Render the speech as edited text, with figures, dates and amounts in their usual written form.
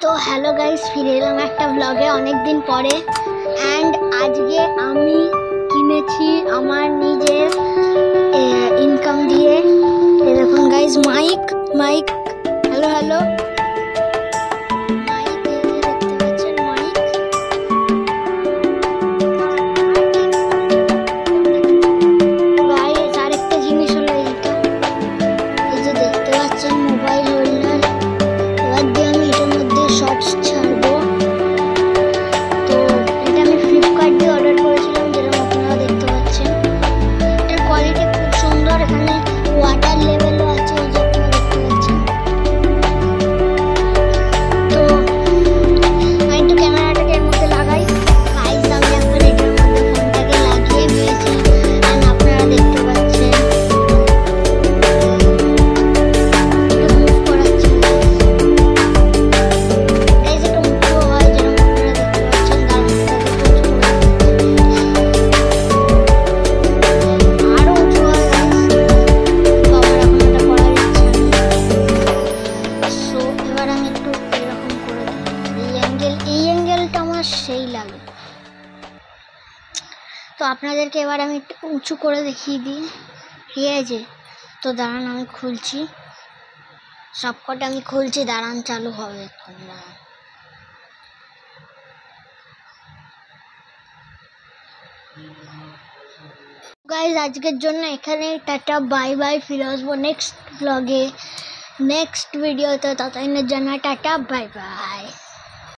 তো hello guys, ফিরে এলাম একটা ব্লগে অনেক দিন পরে। অ্যান্ড আজকে আমি কিনেছি আমার নিজের ইনকাম দিয়ে। দেখুন guys, mic hello hello mic, দেখতে পাচ্ছেন মাইক। গাইস আরেকটা জিনিস হলো এইটা, এই যে দেখতে পাচ্ছেন মোবাইল হোল্ডার। এবার দিয়ে আমি এটার মধ্যে শর্টস ছাড়বো। তো এটা আমি ফ্লিপকার্ট দিয়ে অর্ডার করেছিলাম, যেরকম আপনারা দেখতে পাচ্ছেন। এটার কোয়ালিটি খুব সুন্দর, এখানে ওয়াটার লেভেলও আছে, এই যে আপনারা দেখতে পাচ্ছেন। তো আমি একটু ক্যামেরাটাকে এর মধ্যে লাগাই। গাইস আমি এখন এটার মধ্যে ফোনটাকে লাগিয়ে দিয়েছি, আর আপনারা দেখতে পাচ্ছেন একটু মুভ করাচ্ছি। গাইস একটু মুভ হয়, যেরকম আপনারা দেখতে পাচ্ছেন। আরো উঁচু হয় গাইস, তো আমার এখন এটা করার ইচ্ছা নেই। সো এবার আমি একটু এরকম করে দিই। এই অ্যাঙ্গেলটা আমার সেই লাগে। তো আপনাদেরকে এবার আমি একটু উঁচু করে দেখিয়ে দিই, ঠিক আছে? তো দাঁড়ান, আমি খুলছি সবকটা, আমি খুলছি, দাঁড়ান, চালু হবে এখন। দাঁড়ান। গাইজ আজকের জন্য এখানে টাটা, বাই বাই। ফিরে আসবো নেক্সট ব্লগে, নেক্সট ভিডিওতে। ততদিনের জন্য টাটা, বাই বাই।